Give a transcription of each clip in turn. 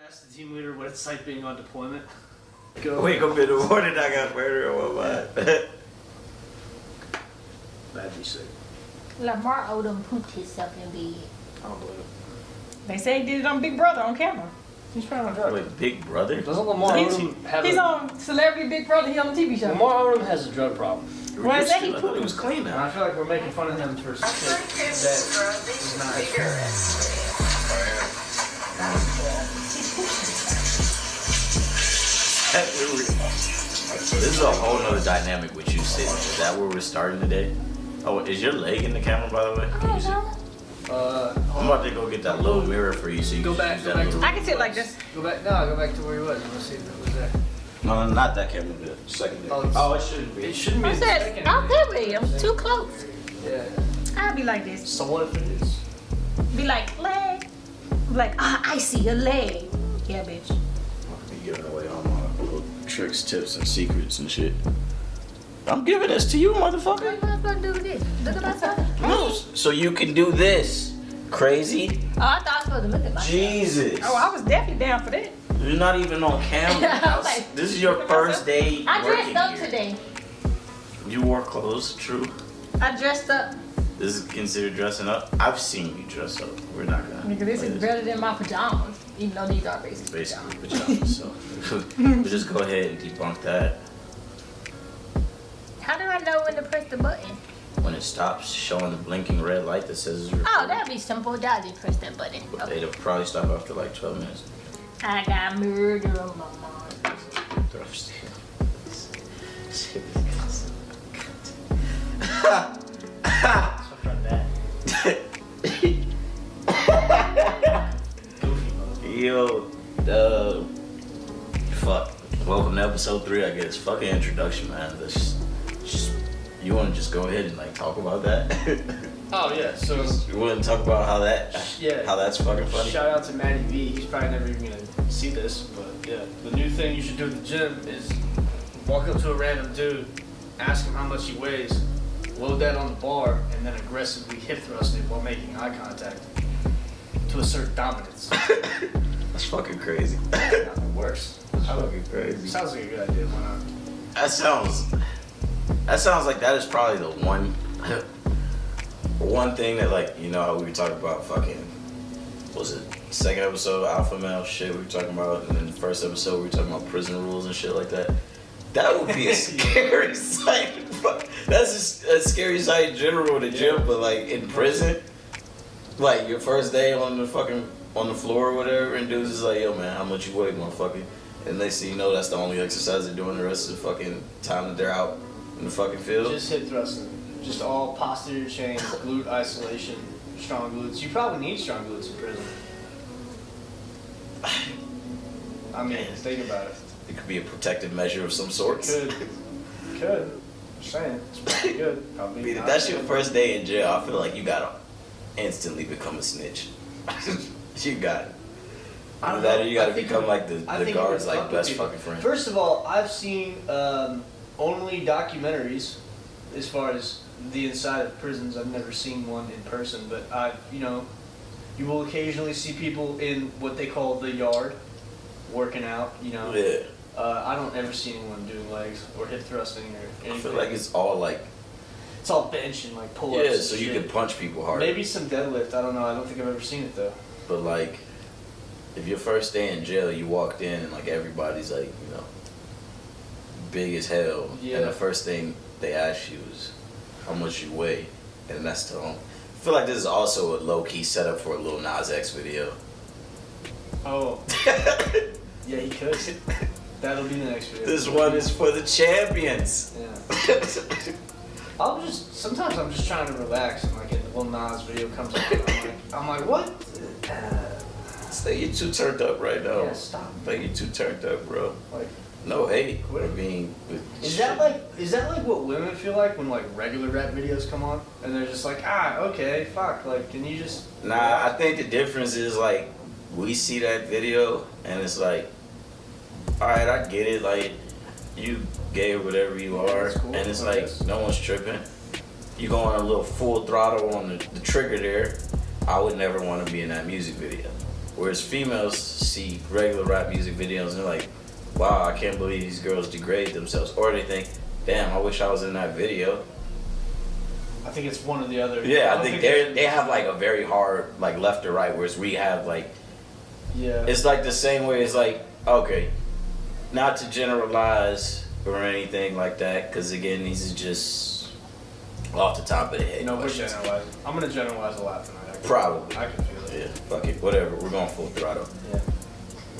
Ask the team leader what it's like being on deployment. Wake up in the morning, I got murder on my mind. That'd be sick. Lamar Odom pooped himself in bed. I don't believe it. They say he did it on Big Brother on camera. He's probably on drugs. Wait, Big Brother? Doesn't Lamar Odom have He's a... on Celebrity Big Brother. He on the TV show. Lamar Odom has a drug problem. Well, Used say to. he I thought it pooped. was clean And now. I feel like we're making fun of him for something that is not... This is a whole nother dynamic with you sitting. Is that where we're starting today? Oh, is your leg in the camera, by the way? I don't know. I'm about to go get that little mirror for you so you Go can back, use go that back little... to... I can sit like this. Go back to where he was. Let's see if it was there. No, not that camera, the second. Oh, It shouldn't be. It shouldn't be I in the said, second. out there with him. Too close. Yeah. I'll be like this. So what if it is? Be like, leg. Be like, I see your leg. Yeah, bitch. I'm be giving away all my little tricks, tips, and secrets and shit. I'm giving this to you, motherfucker. What am I supposed to do with this? Look at myself. No, so you can do this. Crazy. Oh, I thought I was supposed to look at myself. Jesus. Oh, I was definitely down for that. You're not even on camera. I was like, This is your first day I working dressed up here. today. You wore clothes, true. I dressed up. This is considered dressing up. I've seen you dress up. We're not gonna. Nigga, this play is better than my pajamas. Even though these are It's basically basically pajamas, so we'll just go ahead and debunk that. How do I know when to press the button? When it stops showing the blinking red light that says it's Oh, recording. that'd be simple. I'll just press that button. But Okay. it'll probably stop after like 12 minutes. I got murder on my mind. What's from that? Yo, fuck. Welcome to episode 3, I guess. Fucking introduction, man. Just, you want to just go ahead and like talk about that? Oh yeah, so You want to talk about how that's fucking funny? shout out to Matty V. He's probably never even gonna see this, but yeah, the new thing you should do at the gym is walk up to a random dude, ask him how much he weighs, load that on the bar, and then aggressively hip thrust it while making eye contact to assert dominance. That's fucking crazy. Nothing worse. That's fucking crazy. Sounds like a good idea. Why not? That sounds like that is probably the one thing that, like, you know how we were talking about fucking, what was it, second episode of Alpha Male shit we were talking about, and then the first episode we were talking about prison rules and shit like that. That would be a scary sight. That's a scary sight in general in the gym, but like in prison, like your first day on the floor or whatever, and dudes is like, yo man, how much you weigh, motherfucker? And they see, you know, that's the only exercise they're doing the rest of the fucking time that they're out in the fucking field. Just hip thrusting. Just all posterior chain, glute isolation, strong glutes. You probably need strong glutes in prison. I mean, think about it. It could be a protective measure of some sort. Could. Just saying. It's pretty good. Probably If not that's your good. first day in jail, I feel like you gotta instantly become a snitch. You got it. I don't Either know. that or you gotta I think become it- like I the think it guard's would like fuck with best people. fucking friend. First of all, I've seen only documentaries as far as the inside of prisons. I've never seen one in person, but you will occasionally see people in what they call the yard working out, Yeah. I don't ever see anyone doing legs or hip thrusting or anything. I feel like it's all like, It's all bench and like pull-ups. yeah, and so you shit. can punch people hard. Maybe some deadlift. I don't know. I don't think I've ever seen it though. But like, if your first day in jail, you walked in and like everybody's like, big as hell, Yeah. and the first thing they ask you is how much you weigh, and that's the I feel like this is also a low key setup for a Lil Nas X video. Oh. Yeah, he could. That'll be the next video. This one is for the champions. Yeah. Sometimes I'm just trying to relax and like a Lil Nas video comes on. I'm like, what? Say you're too turned up right now. Yeah, stop. Like you're too turned up, bro. Like, No hate. I mean, is that like what women feel like when like regular rap videos come on and they're just like, okay, fuck, like, can you just? Nah, I think the difference is like we see that video and it's like, all right, I get it. Like you gay or whatever you are, That's cool, and it's I like guess. no one's tripping. You go on a little full throttle on the trigger there. I would never want to be in that music video. Whereas females see regular rap music videos and they're like, wow, I can't believe these girls degrade themselves. Or they think, damn, I wish I was in that video. I think it's one or the other. Yeah, I think they have like a very hard like left or right, whereas we have like, yeah. it's like the same way. It's like, okay, not to generalize or anything like that, because again, these are just off the top of the head. No, we're questions. generalizing. I'm gonna generalize a lot tonight. Probably. I can feel it. Yeah, fuck it, whatever. We're going full throttle. Yeah.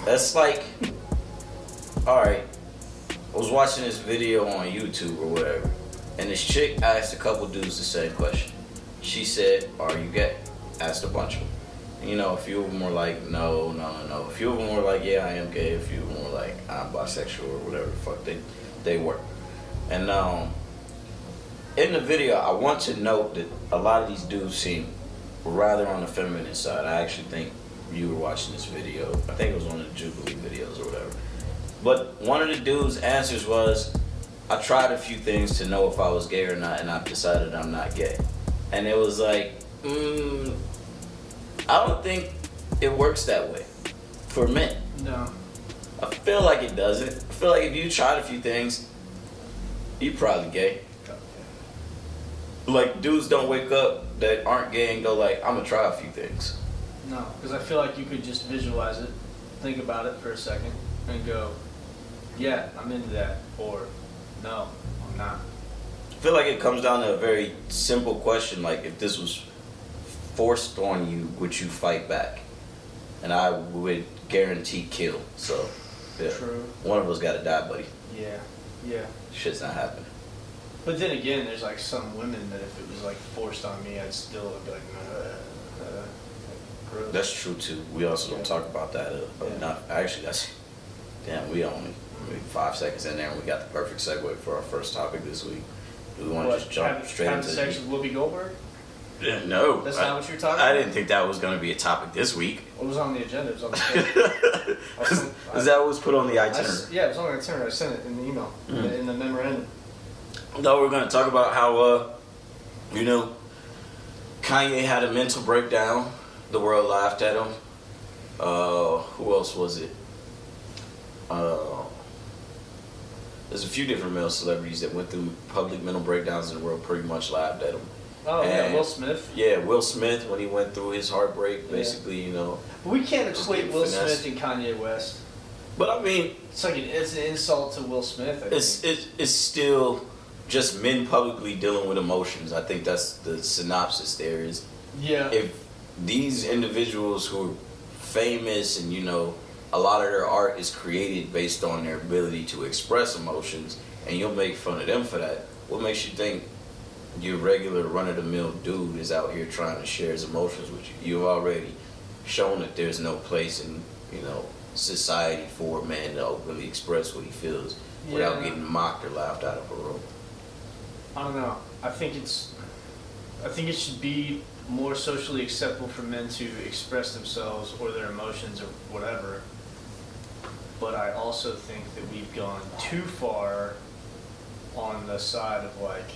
That's like, all right. I was watching this video on YouTube or whatever, and this chick asked a couple dudes the same question. She said, "Are you gay?" Asked a bunch of them. You know, a few of them were like, no. A few of them were like, yeah, I am gay. A few of them were like, I'm bisexual or whatever the fuck they were. And in the video, I want to note that a lot of these dudes seem rather on the feminine side. I actually think you were watching this video. I think it was one of the Jubilee videos or whatever. But one of the dude's answers was, I tried a few things to know if I was gay or not, and I've decided I'm not gay. And it was like, I don't think it works that way for men. No. I feel like it doesn't. I feel like if you tried a few things, you're probably gay. Like, dudes don't wake up that aren't gay and go like, I'm gonna try a few things. No, because I feel like you could just visualize it, think about it for a second, and go, yeah, I'm into that, or no, I'm not. I feel like it comes down to a very simple question, like if this was forced on you, would you fight back? And I would guarantee kill. So, yeah. True. One of us gotta die, buddy. Yeah. Shit's not happening. But then again, there's like some women that if it was like forced on me, I'd still be like, gross. That's true too. We also don't talk about that. Not actually. That's damn. We only 5 seconds in there, and we got the perfect segue for our first topic this week. Do we want to just jump straight into sex with Whoopi Goldberg? Yeah, no. That's not what you're talking I about? didn't think that was going to be a topic this week. What was on the agenda? It was on the agenda. Is that what was put on the itinerary? Yeah, it was on the itinerary. I sent it in the email, in the memorandum. No, we're going to talk about how, Kanye had a mental breakdown. The world laughed at him. Who else was it? There's a few different male celebrities that went through public mental breakdowns and the world pretty much laughed at him. Oh, and yeah, Will Smith. Yeah, Will Smith, when he went through his heartbreak, basically, But we can't just equate getting Will finessed. Smith and Kanye West. But I mean, It's like it's an insult to Will Smith. I think. it's still just men publicly dealing with emotions. I think that's the synopsis there is. Yeah. If these individuals who are famous and, a lot of their art is created based on their ability to express emotions, and you'll make fun of them for that, what makes you think your regular run-of-the-mill dude is out here trying to share his emotions with you? You've already shown that there's no place in, society for a man to openly express what he feels without getting mocked or laughed out of a room. I don't know. I think it should be more socially acceptable for men to express themselves or their emotions or whatever. But I also think that we've gone too far on the side of like,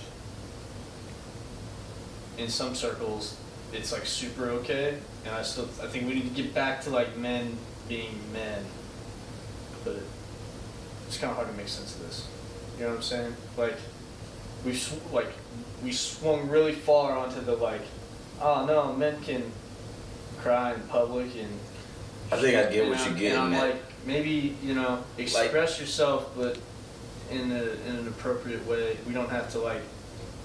in some circles, it's like super okay, and I think we need to get back to like men being men. But it's kind of hard to make sense of this. You know what I'm saying? Like, we swung really far onto the like, oh no, men can cry in public and. I think I get what you're getting and I'm at. like, maybe express yourself, but in an appropriate way. We don't have to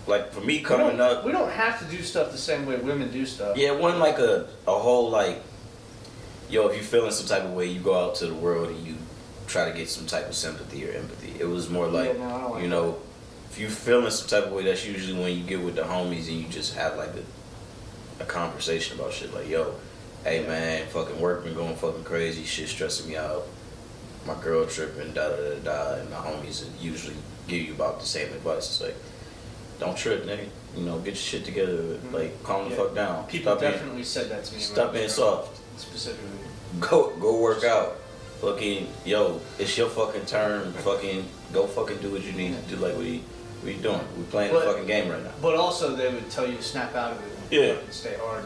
Like for me coming up, we don't have to do stuff the same way women do stuff. yeah, it wasn't like a whole like, yo, if you're feeling some type of way, you go out to the world and you try to get some type of sympathy or empathy. It was more like, Yeah, no, I don't like if you're feeling some type of way, that's usually when you get with the homies and you just have like a conversation about shit. Like, yo, hey man, fucking work been going fucking crazy, shit stressing me out. My girl tripping, da da da da, and the homies usually give you about the same advice. It's like, don't trip, nigga. Get your shit together. Like, calm the fuck down. People Stop definitely said that to me. Stop being soft. Specifically. Go work out. Fucking, yo, it's your fucking turn. Fucking, go fucking do what you need to do. Like, what are you doing? We playing the fucking game right now. But also, they would tell you to snap out of it. Yeah. And stay hard.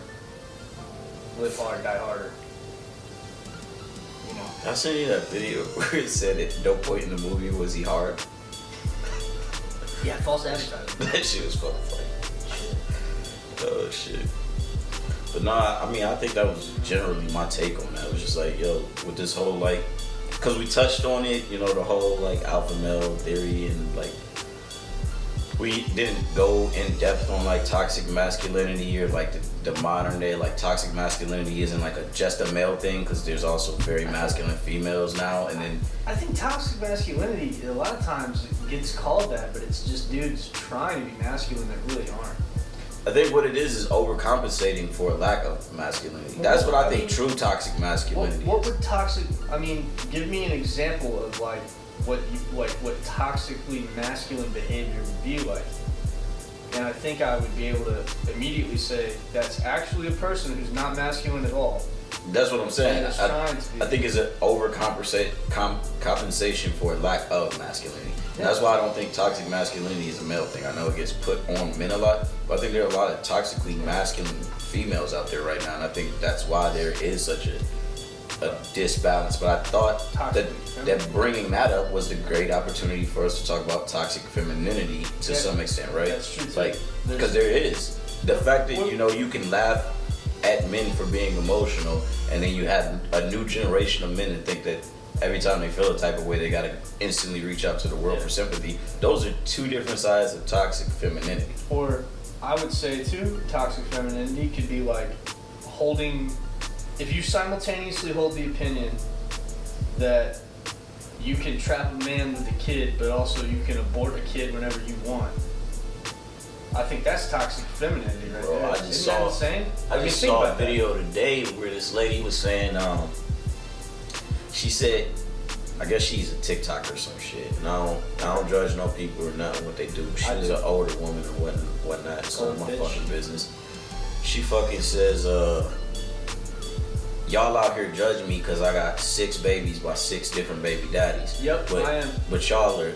Live hard, die harder. I sent you that video where it said at no point in the movie was he hard. Yeah, false advertising. That shit was fucking funny. Oh shit. But nah, I mean, I think that was generally my take on that. It was just like, yo, with this whole like, cause we touched on it, you know, the whole like alpha male theory, and like we didn't go in depth on like toxic masculinity or like the modern day like toxic masculinity isn't like just a male thing, because there's also very masculine females now. And then I think toxic masculinity a lot of times gets called that, but it's just dudes trying to be masculine that really aren't. I think what it is overcompensating for a lack of masculinity. That's what I think true toxic masculinity what is. would toxic? I mean, give me an example of like what toxically masculine behavior would be like. And I think I would be able to immediately say that's actually a person who's not masculine at all. That's what I'm saying. And is trying to be. I think it's an overcompensation for a lack of masculinity. Yeah. That's why I don't think toxic masculinity is a male thing. I know it gets put on men a lot, but I think there are a lot of toxically masculine females out there right now, and I think that's why there is such a disbalance. But I thought that bringing that up was the great opportunity for us to talk about toxic femininity to some extent, right? That's true too. Like, because there is the fact that you can laugh at men for being emotional, and then you have a new generation of men that think that every time they feel a type of way, they gotta instantly reach out to the world for sympathy. Those are two different sides of toxic femininity. Or I would say too, toxic femininity could be like holding. If you simultaneously hold the opinion that you can trap a man with a kid, but also you can abort a kid whenever you want, I think that's toxic femininity right there. I just saw a video today where this lady was saying, she said, I guess she's a TikToker or some shit. And I don't judge no people or nothing what they do. She was an older woman or whatnot. It's none of my fucking business. She fucking says, y'all out here judging me because I got 6 babies by 6 different baby daddies. Yep, I am. But y'all are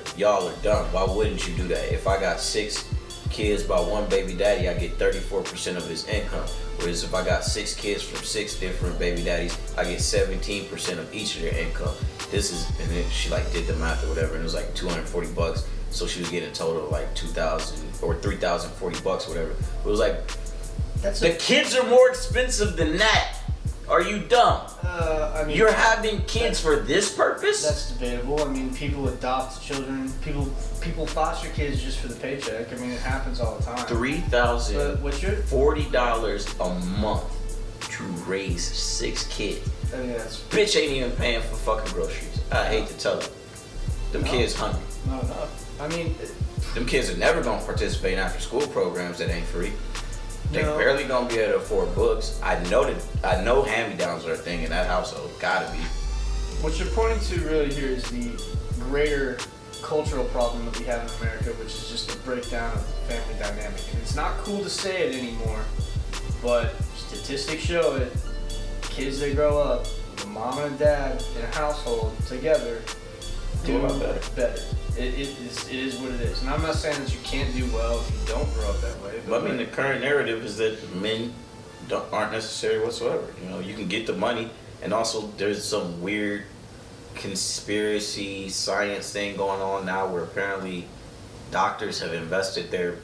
dumb. Why wouldn't you do that? If I got 6 kids by 1 baby daddy, I get 34% of his income. Whereas if I got 6 kids from 6 different baby daddies, I get 17% of each of their income. And then she like did the math or whatever, and it was like $240. So she was getting a total of like $2,000 or $3,040, whatever. It was like, the kids are more expensive than that. Are you dumb? I mean, you're having kids for this purpose? That's debatable. I mean, people adopt children. People foster kids just for the paycheck. I mean, it happens all the time. $3,040 a month to raise 6 kids. I mean, bitch ain't even paying for fucking groceries. I hate to tell them. Them kids hungry. No. I mean, them kids are never gonna participate in after school programs that ain't free. They barely gonna be able to afford books. I know hand-me-downs are a thing in that household. Gotta be. What you're pointing to really here is the greater cultural problem that we have in America, which is just the breakdown of the family dynamic. And it's not cool to say it anymore, but statistics show it. Kids that grow up with a mom and a dad in a household together do better. It is what it is. And I'm not saying that you can't do well if you don't grow up that way. But I mean, the current narrative is that men aren't necessary whatsoever. You can get the money, and also there's some weird conspiracy science thing going on now where apparently doctors have invested their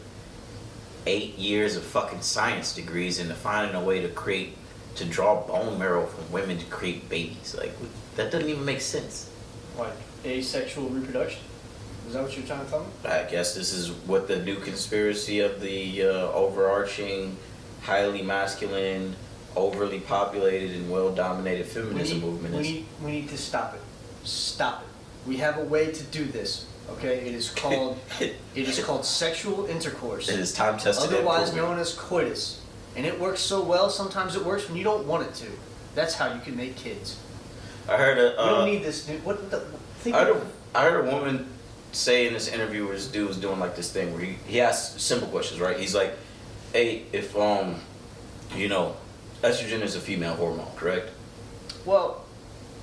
8 years of fucking science degrees into finding a way to draw bone marrow from women to create babies. Like, that doesn't even make sense. Like asexual reproduction? Is that what you're trying to tell me? I guess this is what the new conspiracy of the overarching, highly masculine, overly populated, and well-dominated feminism movement is. We need to stop it. Stop it. We have a way to do this. Okay, it is called sexual intercourse. It is time tested. Otherwise known as coitus, and it works so well. Sometimes it works when you don't want it to. That's how you can make kids. I heard we don't need this. Dude. I heard a woman say in this interview where this dude was doing like this thing where he asked simple questions, right? He's like, hey, if estrogen is a female hormone, correct? Well,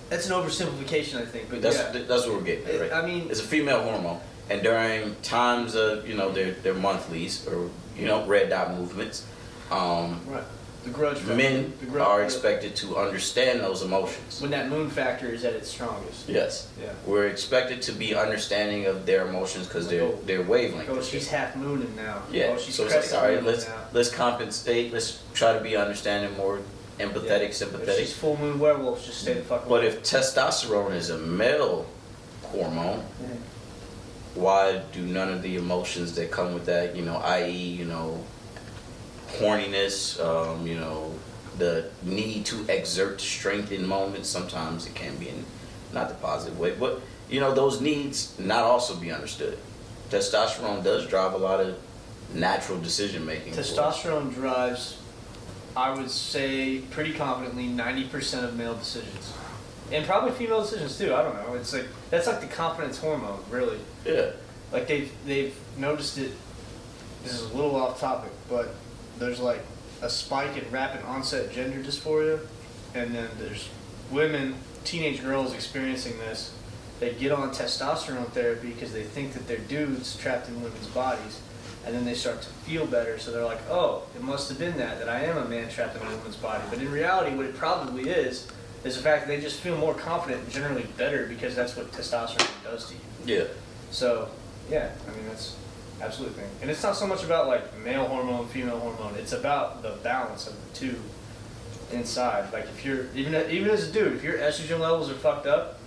that's an oversimplification, I think. But that's what we're getting at, right? I mean, it's a female hormone, and during times of their monthlies or red dot movements, right. The grudge factor. Men The grudge- are expected to understand those emotions. When that moon factor is at its strongest. Yes. Yeah. We're expected to be understanding of their emotions because they're wavelength. Oh, she's half mooning now. Yeah. Oh, she's So it's like, crescent all right, mooning now. let's compensate. Let's try to be understanding, more empathetic, If sympathetic. she's full moon werewolf, just stay the fuck But away. if testosterone is a male hormone, why do none of the emotions that come with that, i.e., horniness, the need to exert strength in moments, sometimes it can be in not the positive way, but, those needs not also be understood. Testosterone does drive a lot of natural decision making. Testosterone drives, I would say, pretty confidently 90% of male decisions, and probably female decisions too. I don't know. It's like that's like the confidence hormone, really. Yeah. Like they've noticed it. This is a little off topic, but there's like a spike in rapid onset gender dysphoria, and then there's women, teenage girls experiencing this. They get on testosterone therapy because they think that they're dudes trapped in women's bodies, and then they start to feel better. So they're like, oh, it must have been that I am a man trapped in a woman's body. But in reality, what it probably is the fact that they just feel more confident and generally better because that's what testosterone does to you. Yeah. So, yeah, I mean, that's absolutely thing. And it's not so much about like male hormone, female hormone. It's about the balance of the two inside. Like if you're, even as a dude, if your estrogen levels are fucked up,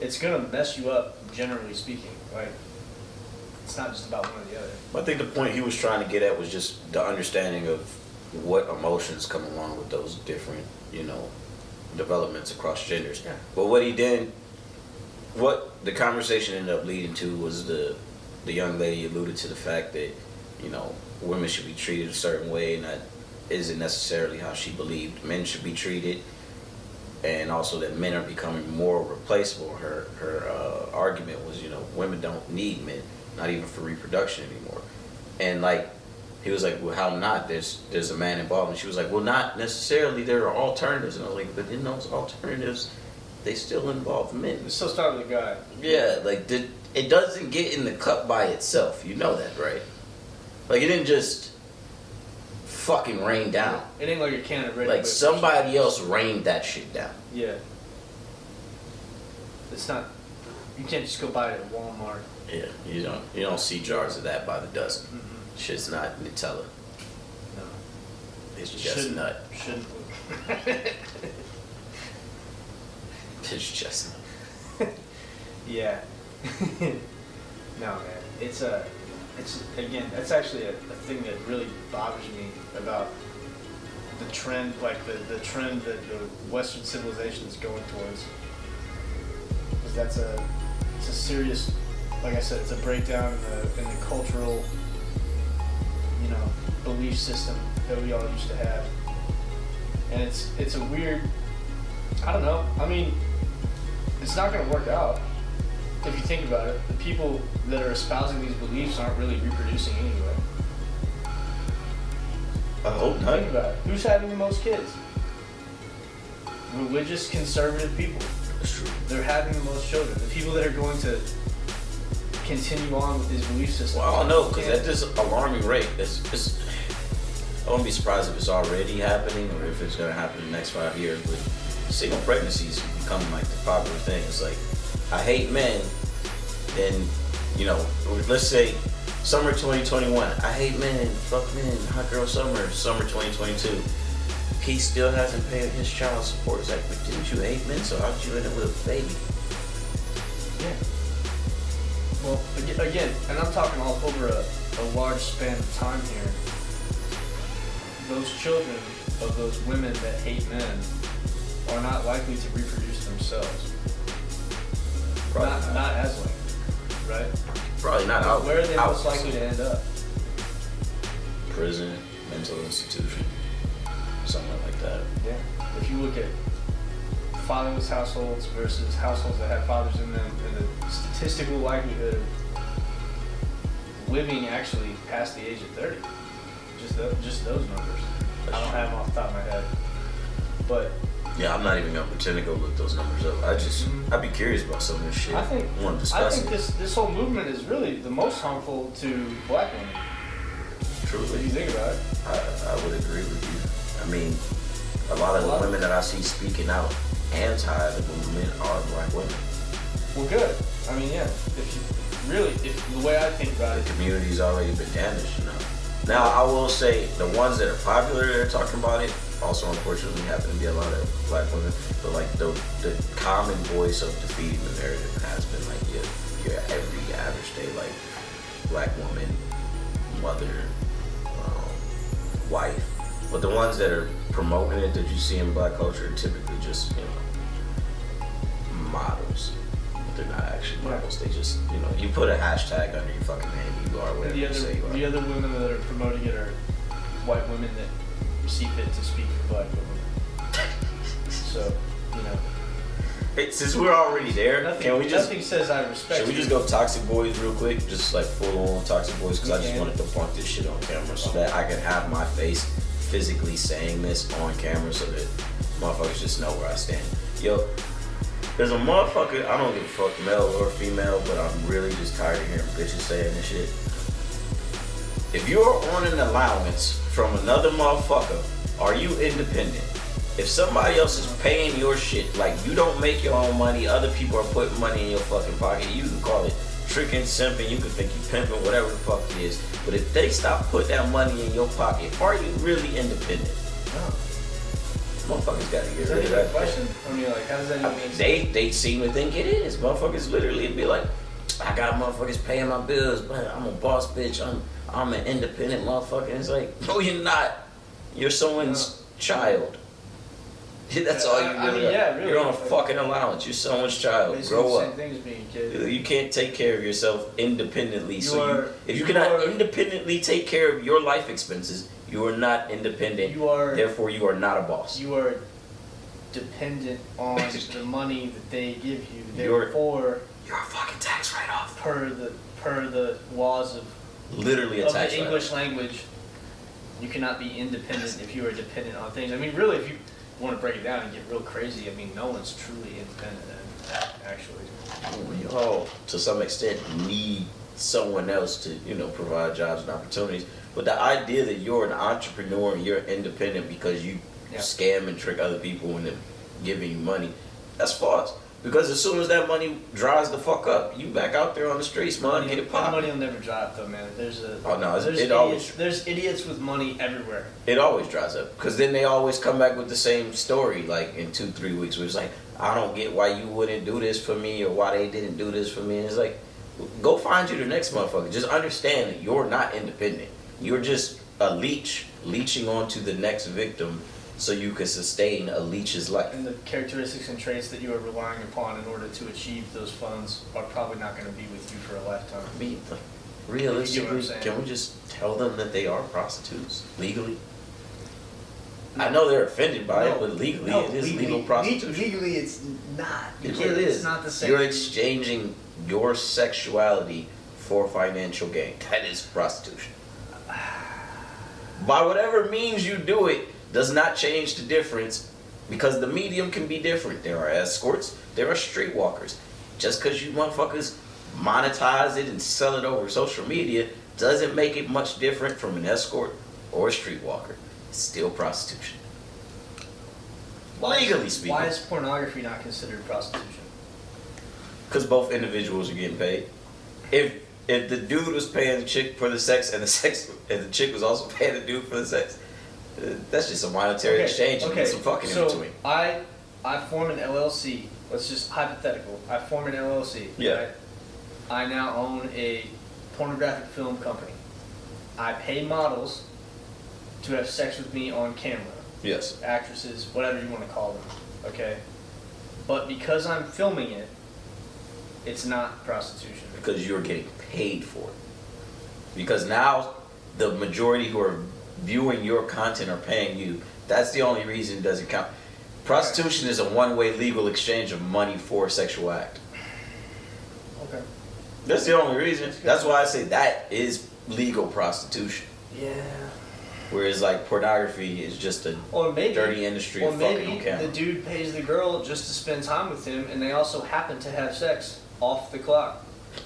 it's gonna mess you up, generally speaking. Like, it's not just about one or the other. I think the point he was trying to get at was just the understanding of what emotions come along with those different, developments across genders. Yeah. But what the conversation ended up leading to was the young lady alluded to the fact that, women should be treated a certain way, and that isn't necessarily how she believed men should be treated, and also that men are becoming more replaceable. Her argument was, women don't need men, not even for reproduction anymore. And like, he was like, well, how not? There's a man involved. And she was like, well, not necessarily. There are alternatives. And I was like, but in those alternatives, they still involve men. It still start with a guy. Yeah, like it doesn't get in the cup by itself. You know that, right? Like, it didn't just fucking rain down. It ain't like a can of ready. Like, somebody else rained that shit down. Yeah. It's not. You can't just go buy it at Walmart. Yeah, you don't see jars of that by the dozen. Mm-hmm. Shit's not Nutella. No. It's chestnut. Shouldn't. It's chestnut. Yeah. No, man. It's again. That's actually a thing that really bothers me about the trend, like the trend that the Western civilization is going towards. Because it's a serious, like I said, it's a breakdown in the cultural, belief system that we all used to have. And it's a weird, I don't know. I mean, it's not going to work out. If you think about it, the people that are espousing these beliefs aren't really reproducing anyway. I hope not. Think about it. Who's having the most kids? Religious, conservative people. That's true. They're having the most children. The people that are going to continue on with these belief systems. Well, I don't know, because at this alarming rate, I wouldn't be surprised if it's already happening or if it's going to happen in the next 5 years. But single pregnancies become like the popular thing. It's like, I hate men, then, let's say summer 2021, I hate men, fuck men, hot girl summer 2022. He still hasn't paid his child support. It's like, but didn't you hate men? So how did you end up with a baby? Yeah. Well, again, and I'm talking all over a large span of time here. Those children of those women that hate men are not likely to reproduce themselves. Not as likely, right? Probably not out. Where are they most likely to end up? Prison, mental institution, something like that. Yeah. If you look at fatherless households versus households that have fathers in them, and the statistical likelihood of living actually past the age of 30, just those numbers. I don't have them off the top of my head, but Yeah, I'm not even gonna pretend to go look those numbers up. I'd be curious about some of this shit. I think this whole movement is really the most harmful to black women. Truly, If you think about it. I would agree with you. I mean, a lot of the women that I see speaking out anti the movement are black women. Well, good. I mean, yeah. If the way I think about The it, community's already been damaged enough. Now, I will say the ones that are popular that are talking about it also unfortunately happen to be a lot of black women. But like the common voice of defeating the narrative has been like your every average day like black woman, mother, wife. But the ones that are promoting it that you see in black culture are typically just, models. They're not actually models. They just, you put a hashtag under your fucking name, you are whatever you say you are. The other women that are promoting it are white women that see fit to speak for black women. So, Hey, since we're already there, nothing says I respect. Should we just go Toxic Boys real quick? Just like full on Toxic Boys, because I just wanted to point this shit on camera so that I can have my face physically saying this on camera so that motherfuckers just know where I stand. Yo, there's a motherfucker, I don't give a fuck male or female, but I'm really just tired of hearing bitches saying this shit. If you're on an allowance from another motherfucker, are you independent? If somebody else is paying your shit, like you don't make your own money, other people are putting money in your fucking pocket, you can call it tricking, simping, you can think you pimping, whatever the fuck it is. But if they stop putting that money in your pocket, are you really independent? No. Motherfuckers gotta get Is rid of that a that. question? I mean, like, how does that even They seem to think it is. Motherfuckers literally be like, I got motherfuckers paying my bills, but I'm a boss bitch. I'm an independent motherfucker. And it's like, no, you're not. You're someone's child. That's all you really are. Really. You're on a fucking allowance. You're someone's child. Basically Grow the same up. thing as being a kid. You can't take care of yourself independently. If you you cannot are- independently take care of your life expenses, you are not independent. Therefore, you are not a boss. You are dependent on the money that they give you. You're a fucking tax write-off. Per the laws of Literally a the tax English write-off. language, you cannot be independent if you are dependent on things. I mean, really, if you want to break it down and get real crazy, I mean, no one's truly independent, actually. We all, to some extent, need someone else to, provide jobs and opportunities. But the idea that you're an entrepreneur and you're independent because you scam and trick other people into giving you money, that's false. Because as soon as that money dries the fuck up, you back out there on the streets, man, get it That popping. money will never dry up, though, man. There's idiots with money everywhere. It always dries up. Because then they always come back with the same story, like in 2-3 weeks, where it's like, I don't get why you wouldn't do this for me or why they didn't do this for me. And it's like, go find you the next motherfucker. Just understand that you're not independent. You're just a leech, leeching onto the next victim so you can sustain a leech's life. And the characteristics and traits that you are relying upon in order to achieve those funds are probably not going to be with you for a lifetime. I mean, realistically, You get what I'm saying? can we just tell them that they are prostitutes legally? I know they're offended by it, but legally it is legal prostitution. Legally, it's not. It really is. It's not the same. You're exchanging your sexuality for financial gain. That is prostitution. By whatever means you do it, does not change the difference because the medium can be different. There are escorts, there are streetwalkers. Just because you motherfuckers monetize it and sell it over social media doesn't make it much different from an escort or a streetwalker. It's still prostitution. Legally speaking. Why is pornography not considered prostitution? Because both individuals are getting paid. If the dude was paying the chick for the sex and the chick was also paying the dude for the sex, that's just a monetary exchange and some fucking in between. I form an LLC. Let's just hypothetical. I form an LLC. Yeah. Right? I now own a pornographic film company. I pay models to have sex with me on camera. Yes. Actresses, whatever you want to call them. Okay? But because I'm filming it, it's not prostitution. Because you're getting paid for it. Because now the majority who are viewing your content are paying you. That's the only reason it doesn't count. Prostitution is a one-way legal exchange of money for a sexual act. Okay. That's the only reason. That's why I say that is legal prostitution. Yeah. Whereas like pornography is just a dirty industry of fucking on maybe camera. the dude pays the girl just to spend time with him, and they also happen to have sex off the clock.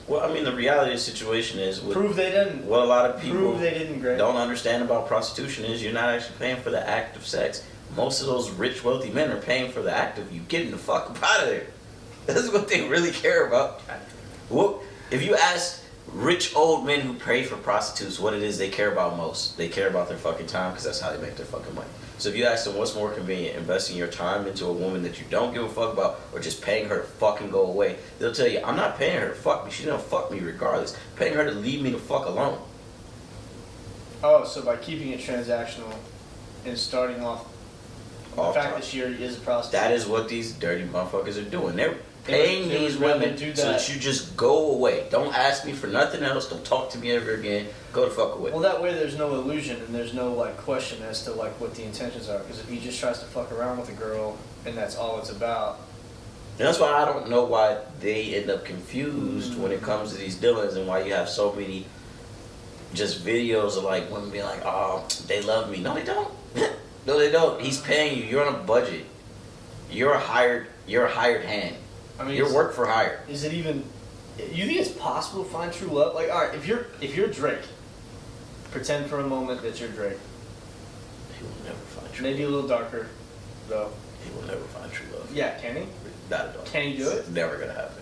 Well, I mean, the reality of the situation is Prove they didn't. what a lot of people Prove they didn't, Greg. don't understand about prostitution is you're not actually paying for the act of sex. Most of those rich, wealthy men are paying for the act of you getting the fuck up out of there. That's what they really care about. Well, if you ask rich old men who pay for prostitutes what it is they care about most, they care about their fucking time because that's how they make their fucking money. So if you ask them what's more convenient, investing your time into a woman that you don't give a fuck about or just paying her to fucking go away, they'll tell you, I'm not paying her to fuck me. She's gonna fuck me regardless. I'm paying her to leave me the fuck alone. Oh, so by keeping it transactional and starting off Off the fact top. that she already is a prostitute. That is what these dirty motherfuckers are doing. They're paying They these would rather women do so that. that you just go away. Don't ask me for nothing else. Don't talk to me ever again. Go the fuck away. Well, that way there's no illusion and there's no like question as to like what the intentions are. Because if he just tries to fuck around with a girl and that's all it's about, And that's why I don't know why they end up confused when it comes to these dealings and why you have so many just videos of like women being like, oh, they love me. No, they don't. No, they don't. He's paying you. You're on a budget. You're a hired hand. I mean, You're work for hire. is it even? You think it's possible to find true love? Like, all right, if you're Drake, pretend for a moment that you're Drake. He will never find true Maybe a little darker, though. He will never find true love. Yeah, can he? Not at all. Can he do it? It's never gonna happen.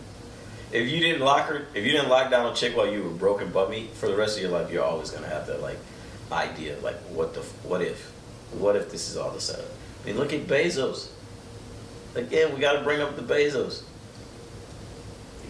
If you didn't lock down a chick while you were broke and bummy, for the rest of your life, you're always gonna have that like idea, like what if this is all the setup? I mean, look at Bezos. Again, we gotta bring up the Bezos.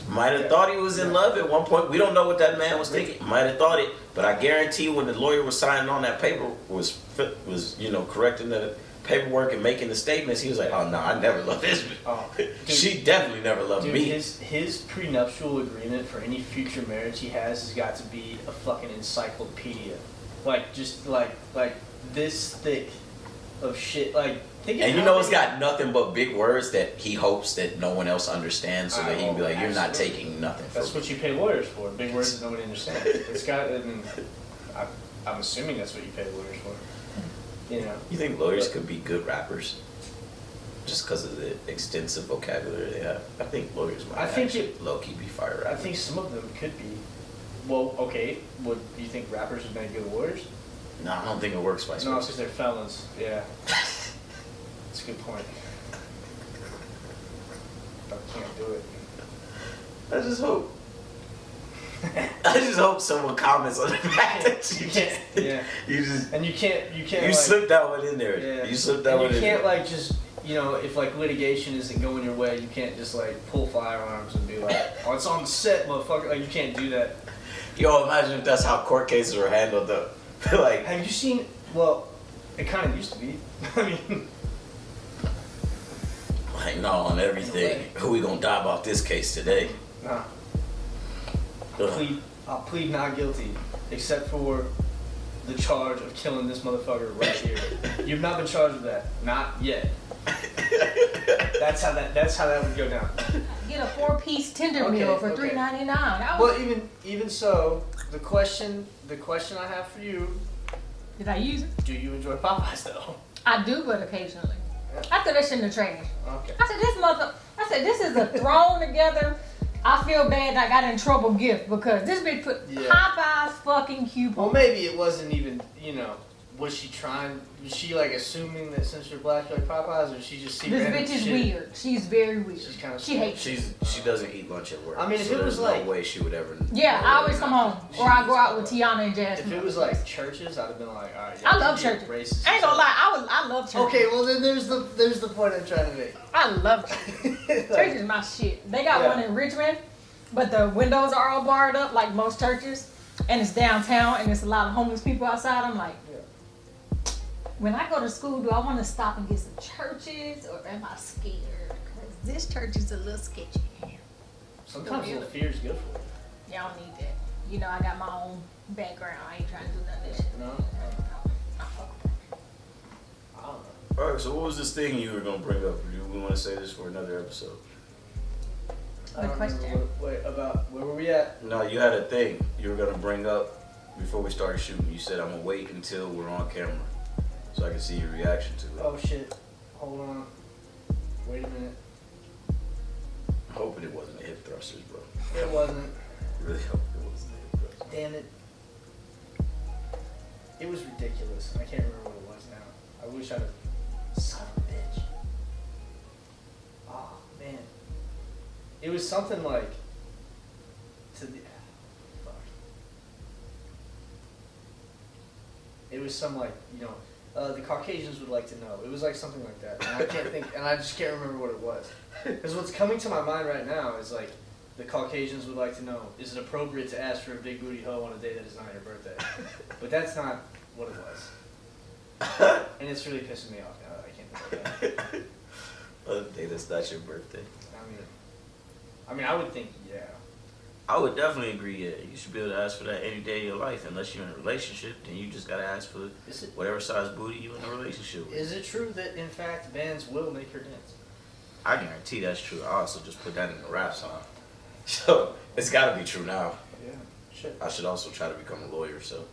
Might have thought he was in love at one point. We don't know what that man was thinking. Might have thought it, but I guarantee when the lawyer was signing on that paper was correcting the paperwork and making the statements, he was like, "Oh no, I never loved this. Oh, She definitely never loved dude, me." his prenuptial agreement for any future marriage he has got to be a fucking encyclopedia, like just like this thick of shit. Like, think And of you how know, it's many- got nothing but big words that he hopes that no one else understands, so that he can be like, "You're not Absolutely. taking nothing from That's me." what you pay lawyers for. Big words that nobody understands. It's got. I mean, I'm assuming that's what you pay lawyers for. You know. You think lawyers could be good rappers just because of the extensive vocabulary they have? I think lawyers might I think actually low-key be fire I rappers. think some of them could be. Well, okay. Would you think rappers would make good lawyers? No, I don't think it works vice No, versa. because they're felons. Yeah. That's a good point. I can't do it. I just hope. I just hope someone comments on the fact that You can't. Yeah. you just And you can't. You you like, slipped that one in there. Yeah. You slipped that And one you in can't there. like just, you know, if like litigation isn't going your way, you can't just like pull firearms and be like, oh, it's on the set, motherfucker. Like, you can't do that. Yo, imagine if that's how court cases were handled though. Like, Have you seen? Well, it kind of used to be. I mean, no, on everything. Who we gonna die about this case today? nah. Ugh. I'll plead not guilty, except for the charge of killing this motherfucker right here. You've not been charged with that, not yet. That's how that would go down. Get a 4-piece tender Okay, meal for okay. $3.99. Well, even so, the question I have for you: Did I use it? do you enjoy Popeyes though? I do, but occasionally. I threw that shit in the trash. Okay. I said, this is a thrown together, I feel bad I got in trouble gift because this bitch put Yeah. Popeye's fucking coupon. Well, maybe it wasn't even. Was she like assuming that since you're black, you like Popeyes, or she just see This random bitch is shit? weird. She's very weird. She's kinda She hates it. she doesn't eat lunch at work. I mean, if so it was there's like- no way she would ever. Yeah, I always come home. Or I go out with She- Tiana and If Jasmine. it was like churches, I'd have been like, all right. I love you're churches. racist. I ain't gonna lie, I love churches. Okay, well then there's the point I'm trying to make. I love churches. Church is my shit. They got Yeah. one in Richmond, but the windows are all barred up like most churches, and it's downtown, and there's a lot of homeless people outside. I'm like, when I go to school, do I want to stop and get some churches, or am I scared? Because this church is a little sketchy. Sometimes a little fear is good for you. Y'all need that. You know, I got my own background. I ain't trying to do none of this shit. No? I don't know. All right. So what was this thing you were gonna bring up? Do we want to say this for another episode? I don't question. remember wait, about where were we at? No, you had a thing you were gonna bring up before we started shooting. You said I'm gonna wait until we're on camera so I can see your reaction to it. Oh shit. Hold on. Wait a minute. I'm hoping it wasn't the hip thrusters, bro. It wasn't. Really hope it was David Brooks. Damn it. It was ridiculous. I can't remember what it was now. I wish I'd have. Son of a bitch. Oh, man. It was something like. To the. Fuck. It was some like, the Caucasians would like to know. It was like something like that. And I can't think, and I just can't remember what it was. Because what's coming to my mind right now is like, the Caucasians would like to know, is it appropriate to ask for a big booty hoe on a day that is not your birthday? But that's not what it was. And it's really pissing me off now that I can't think of that. A day that's not your birthday. I mean, I would think, yeah. I would definitely agree, yeah. You should be able to ask for that any day of your life. Unless you're in a relationship, then you just gotta ask for whatever size booty you in a relationship with. Is it true that, in fact, bands will make her dance? I guarantee that's true. I also just put that in the rap song. So, it's gotta be true now. Yeah, shit. I should also try to become a lawyer, so.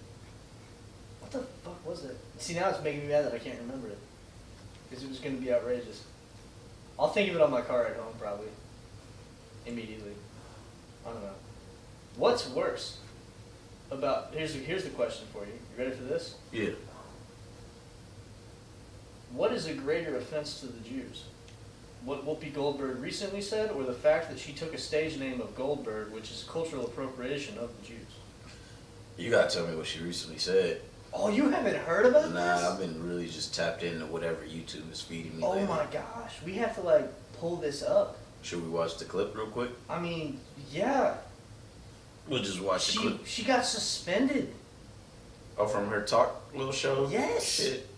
What the fuck was it? See, now it's making me mad that I can't remember it. Because it was going to be outrageous. I'll think of it on my car ride home, probably. Immediately. I don't know. What's worse about... Here's the question for you. You ready for this? Yeah. What is a greater offense to the Jews? What Whoopi Goldberg recently said, or the fact that she took a stage name of Goldberg, which is cultural appropriation of the Jews? You gotta tell me what she recently said. Oh, you haven't heard about this? Nah, I've been really just tapped into whatever YouTube is feeding me Oh lately. my gosh. We have to, pull this up. Should we watch the clip real quick? I mean, yeah. We'll just watch the clip. She got suspended. Oh, from her talk little show? Yes. Shit.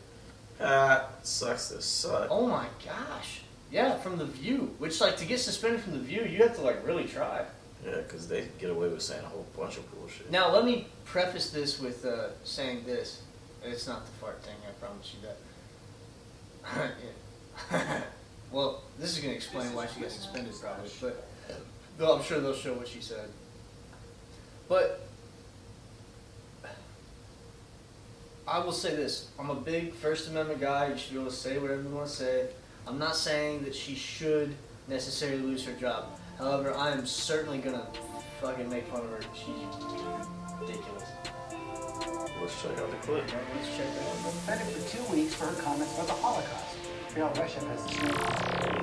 Sucks to suck. Oh my gosh. Yeah, from The View. Which, to get suspended from The View, you have to, really try. Yeah, because they get away with saying a whole bunch of bullshit. Now, let me preface this with saying this. It's not the fart thing, I promise you that. Yeah. Well, this is going to explain why she got suspended, probably. But though I'm sure they'll show what she said. But I will say this. I'm a big First Amendment guy. You should be able to say whatever you want to say. I'm not saying that she should necessarily lose her job. However, I am certainly going to fucking make fun of her. She's ridiculous. Let's check out the clip. Right, let's check that out. Suspended for 2 weeks for her comments about the Holocaust. Bill Russia has this news.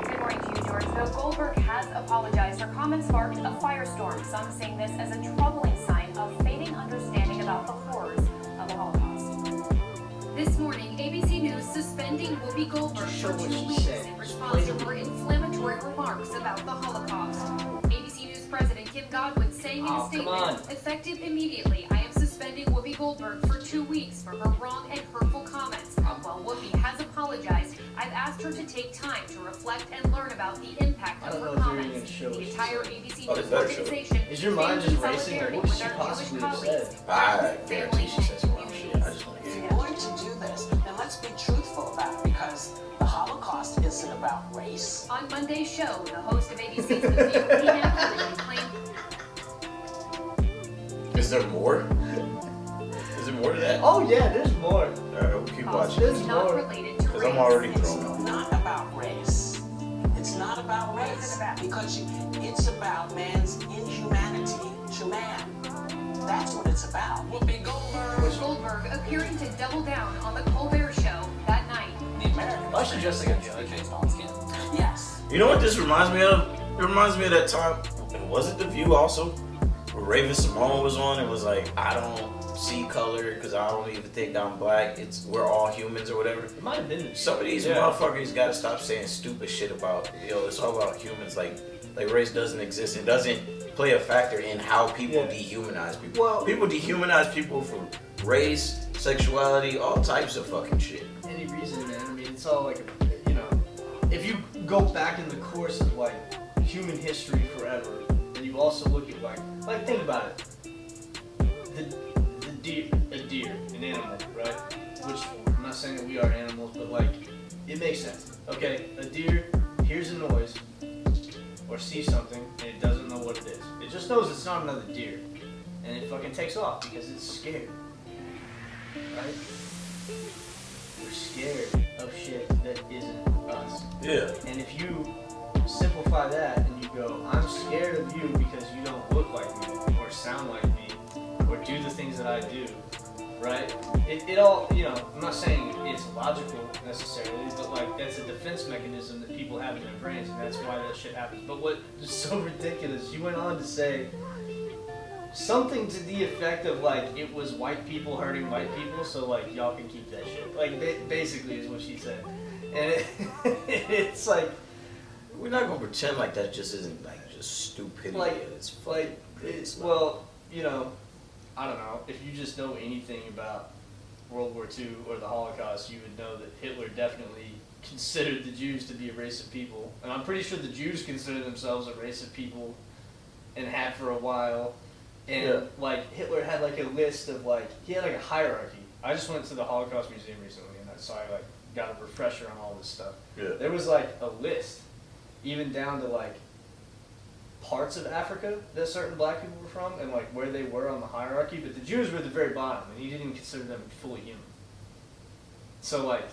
Good morning to you, George. Though Goldberg has apologized, her comments sparked a firestorm. Some seeing this as a troubling sign of fading understanding about the horrors of the Holocaust. This morning, ABC News suspending Whoopi Goldberg Just show for what 2 she weeks said. in response to her inflammatory remarks about the Holocaust. ABC News President Kim Godwin saying in a come statement, on. effective immediately, I am suspending Whoopi Goldberg for 2 weeks for her wrong and hurtful comments. While Whoopi has apologized, I've asked her to take time to reflect and learn about the impact I of don't her know if you're comments. even show The what she entire said. ABC Oh, News they better show it. organization Is your mind stands just in racing? solidarity What could with she our possibly have Jewish colleagues. said? I guarantee she said some wrong shit. I just want to If hear you're it. going to do this, then let's be truthful about it, because the Holocaust isn't about race. On Monday's show, the host of ABC's The View, Tina Hillary, claimed Is there more? Is there more to that? Oh, yeah, there's more. Alright, we'll keep cost watching. There's was not more. related to Because race. I'm already It's thrown. not about race. It's not about What is race. it about? Because it's about man's inhumanity to man. That's what it's about. Whoopi Goldberg. Goldberg appearing to double down on the Colbert Show that night. The American. Why should dress like a judge? Yes. You know what this reminds me of? It reminds me of that time. Was it The View also? Where Raven Simone was on and was like, I don't see color because I don't even think I'm black. We're all humans or whatever. It might have been. Some of these Yeah. motherfuckers gotta stop saying stupid shit about, it's all about humans. Like race doesn't exist. It doesn't play a factor in how people Yeah. dehumanize people. Well- People dehumanize people for race, sexuality, all types of fucking shit. Any reason, man. I mean, it's all if you go back in the course of human history forever, and you also look at think about it. A deer, an animal, right? Which I'm not saying that we are animals, but it makes sense. Okay, a deer hears a noise or sees something and it doesn't know what it is. It just knows it's not another deer, and it fucking takes off because it's scared, right? We're scared of shit that isn't us. Yeah. And if you simplify that and you go, I'm scared of you because you don't look like me, or sound like me or do the things that I do, right? It all, you know, I'm not saying it's logical necessarily, but like that's a defense mechanism that people have in their brains, and that's why that shit happens. But what is so ridiculous, you went on to say something to the effect of like it was white people hurting white people, so like y'all can keep that shit. Like basically is what she said, and it's like We're not gonna pretend like that just isn't like just stupidity. Like- it's like it's well, you know, I don't know if you just know anything about World War II or the Holocaust, you would know that Hitler definitely considered the Jews to be a race of people, and I'm pretty sure the Jews consider themselves a race of people, and had for a while. And Yeah. like Hitler had like a list of like he had like a hierarchy. I just went to the Holocaust Museum recently, and so I like got a refresher on all this stuff. Yeah. There was like a list, even down to like parts of Africa that certain black people were from, and like where they were on the hierarchy. But the Jews were at the very bottom, and he didn't consider them fully human. So like,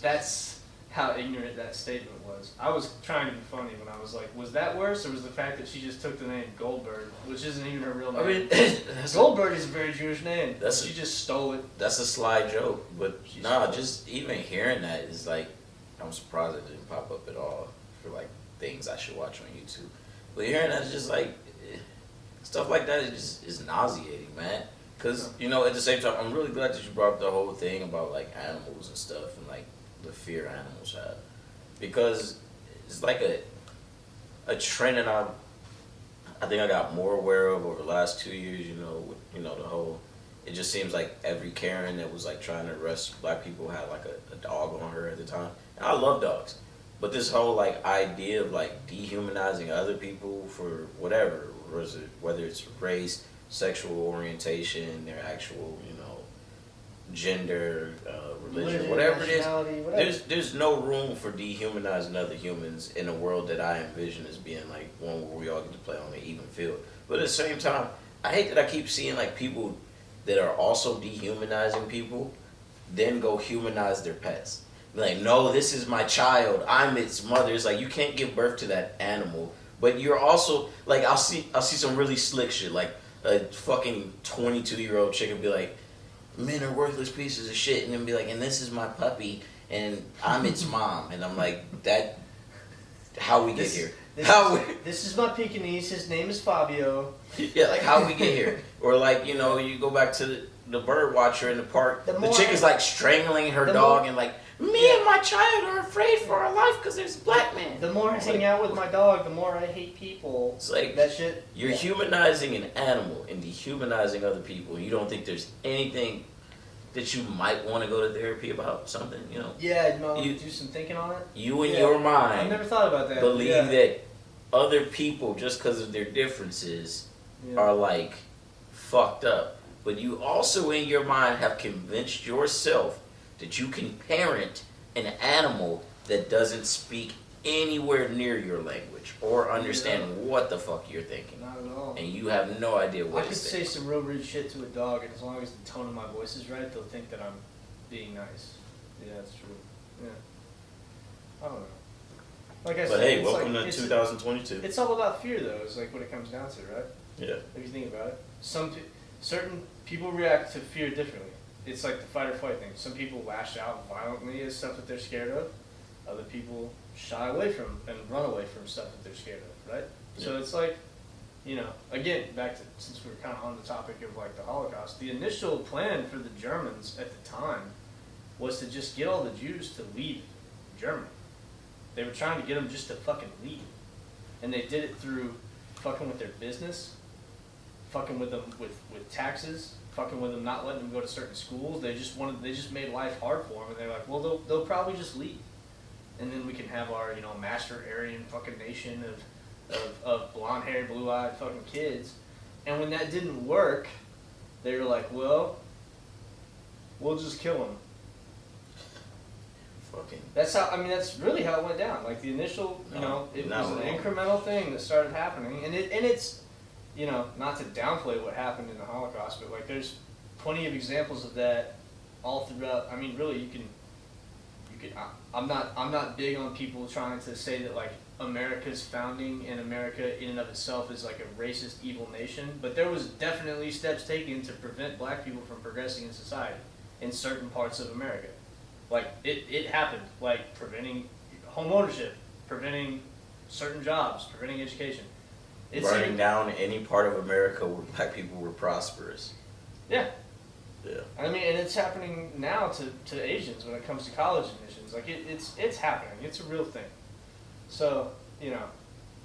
that's how ignorant that statement was. I was trying to be funny when I was like, was that worse, or was the fact that she just took the name Goldberg, which isn't even her real name? I mean, that's Goldberg is a very Jewish name. That's She just stole it. that's a sly joke, but She's nah, cool. just even hearing that is like, I'm surprised it didn't pop up at all for like things I should watch on YouTube. But hearing that is just like, stuff like that is nauseating, man. Cause you know, at the same time, I'm really glad that you brought up the whole thing about like animals and stuff and like the fear animals have, because it's like a trend that I think I got more aware of over the last 2 years. You know, with, you know, the whole. It just seems like every Karen that was like trying to arrest black people had like a dog on her at the time. And I love dogs, but this whole like idea of like dehumanizing other people for whether it's race, sexual orientation, their actual, you know, gender, religion, whatever it is. Nationality, whatever. There's no room for dehumanizing other humans in a world that I envision as being like one where we all get to play on an even field. But at the same time, I hate that I keep seeing like people that are also dehumanizing people, then go humanize their pets. Be like, no, this is my child. I'm its mother. It's like you can't give birth to that animal, but you're also like I'll see some really slick shit like a fucking 22-year-old chick will be like, men are worthless pieces of shit, and then be like, and this is my puppy, and I'm its mom, and I'm like, that, how we get here? This is my Pekingese. His name is Fabio. Yeah, like how we get here? Or like, you know, you go back to the bird watcher in the park, the chick is like strangling her dog, and like, me and my child are afraid for our life because there's a black man. The more I hang out with my dog, the more I hate people. It's like that shit. You're humanizing an animal and dehumanizing other people. You don't think there's anything that you might want to go to therapy about something, you know? Yeah, no, You- do some thinking on it. You in your I've mind never thought about that. believe yeah. that other people, just because of their differences, Yeah. are like fucked up. But you also in your mind have convinced yourself that you can parent an animal that doesn't speak anywhere near your language or understand what the fuck you're thinking. Not at all. And you have no idea I what could it's say some real rude shit to a dog, and as long as the tone of my voice is right, they'll think that I'm being nice. Yeah, that's true. Yeah. I don't know. Like I But said, hey, it's welcome like, to it's 2022. It's all about fear, though. Is like what it comes down to, right? Yeah. If you think about it, certain people react to fear differently. It's like the fight or flight thing. Some people lash out violently at stuff that they're scared of. Other people shy away from and run away from stuff that they're scared of, right? So it's like, you know, again, back to, since we're kind of on the topic of like the Holocaust, the initial plan for the Germans at the time was to just get all the Jews to leave Germany. They were trying to get them just to fucking leave. And they did it through fucking with their business, fucking with them with taxes, fucking with them not letting them go to certain schools. They just made life hard for them, and they're like, well, they'll probably just leave, and then we can have our, you know, master Aryan fucking nation of blonde haired, blue eyed fucking kids. And when that didn't work, they were like, well, we'll just kill them. Fucking. That's how, I mean, that's really how it went down. Like the initial, you know, it was an incremental thing that started happening, and it's, you know, not to downplay what happened in the Holocaust, but like there's plenty of examples of that all throughout. I mean, really, you can. I'm not big on people trying to say that like America's founding and America in and of itself is like a racist, evil nation, but there was definitely steps taken to prevent black people from progressing in society in certain parts of America. Like, it happened, like preventing home ownership, preventing certain jobs, preventing education. Burning down any part of America where black people were prosperous. Yeah. Yeah. I mean, and it's happening now to Asians when it comes to college admissions. Like, it's happening. It's a real thing. So, you know,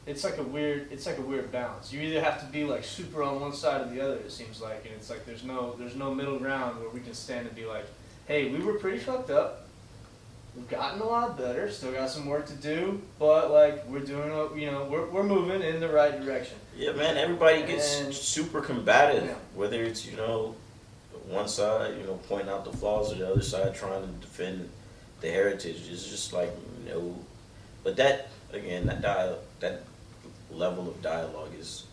it's like a weird balance. You either have to be like super on one side or the other, it seems like, and it's like there's no middle ground where we can stand and be like, hey, we were pretty fucked up. We've gotten a lot better. Still got some work to do, but like we're doing, you know, we're moving in the right direction. Yeah, man. Everybody gets super combative, Yeah. whether it's one side pointing out the flaws, or the other side trying to defend the heritage. It's just like no, but that again, that level of dialogue is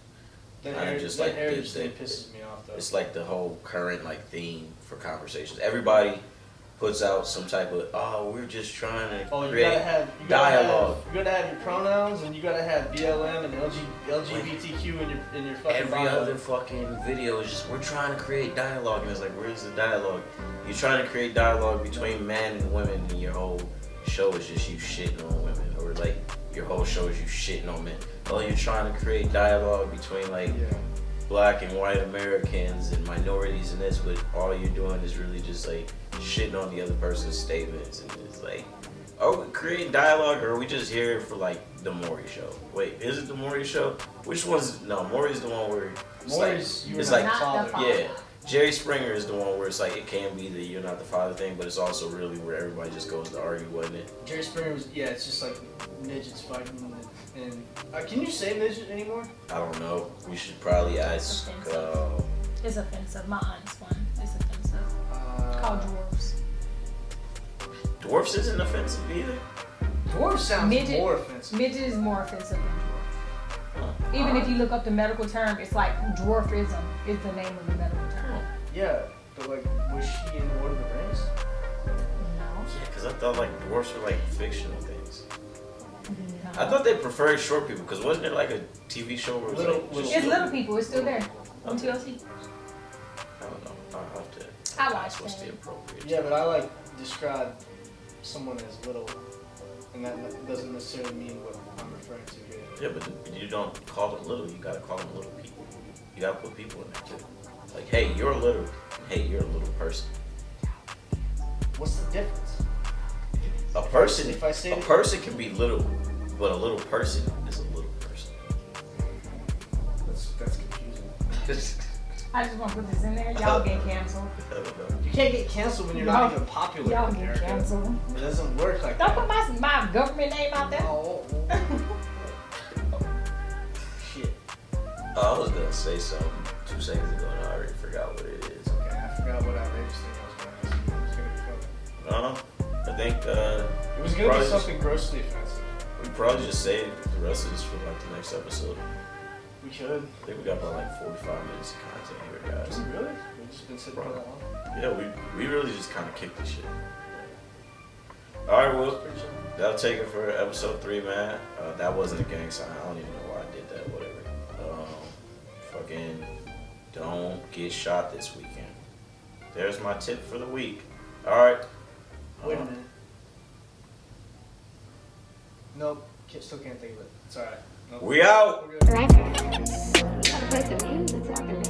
kind of just like heritage thing pisses me off though. It's like the whole current like theme for conversations. Everybody puts out some type of we're just trying to create dialogue. You gotta have your pronouns, and you gotta have BLM and LGBTQ in your fucking Every bio. other fucking video is just we're trying to create dialogue, and it's like, where's the dialogue? You're trying to create dialogue between man and women, and your whole show is just you shitting on women, or like your whole show is you shitting on men. Oh, you're trying to create dialogue between like black and white Americans and minorities and this, but all you're doing is really just like shitting on the other person's statements, and it's like, are we creating dialogue, or are we just here for like the Maury show? Wait, is it the Maury show? Which one's no? Maury's the one where it's like yeah. Jerry Springer is the one where it's like it can be the you're not the father thing, but it's also really where everybody just goes to argue, wasn't it? Jerry Springer was it's just like midgets fighting, and can you say midget anymore? I don't know. We should probably ask. It's offensive. My aunt's one. It's offensive. Called dwarfs. Dwarfs isn't offensive either. Dwarf sounds more offensive. Midget is more offensive than dwarf. Even if you look up the medical term, it's like dwarfism is the name of the medical term. Yeah, but like, was she in Lord of the Rings? No. Yeah, because I thought like dwarfs were like fictional things. No. I thought they preferred short people, because wasn't there like a TV show where it was It's little people. It's still there on TLC. I don't know. I'll have to. I watched supposed to be it. appropriate. Yeah, but I like describe someone as little, and that doesn't necessarily mean what I'm referring to here. Yeah, but you don't call them little. You gotta call them little people. You gotta put people in there too. Like, hey, you're little. Hey, you're a little person. What's the difference? A person. If I say a person can be little, but a little person is a little person. That's confusing. I just want to put this in there. Y'all get canceled. I don't know. You can't get canceled when you're not even popular Y'all in get America. canceled. It doesn't work like Don't that. put my government name out there. Oh. Shit. I was gonna say something 2 seconds ago, and I already forgot what it is. Okay, I forgot what outrageous thing I was going to ask you. It was going to be funny. I think It was going to be probably something grossly offensive. we probably just save the rest of this for like the next episode. We could. I think we got about like 45 minutes of content here, guys. Really? We've just been sitting for that long? Yeah, we really just kind of kicked this shit. Alright, well, that'll take it for episode 3, man. That wasn't a gang sign. I don't even know why I did that, whatever. Fucking don't get shot this weekend. There's my tip for the week. Alright. Wait a minute. Nope. Still can't think of it. It's alright. Nope. We out! We're good. Gotta play some music so I can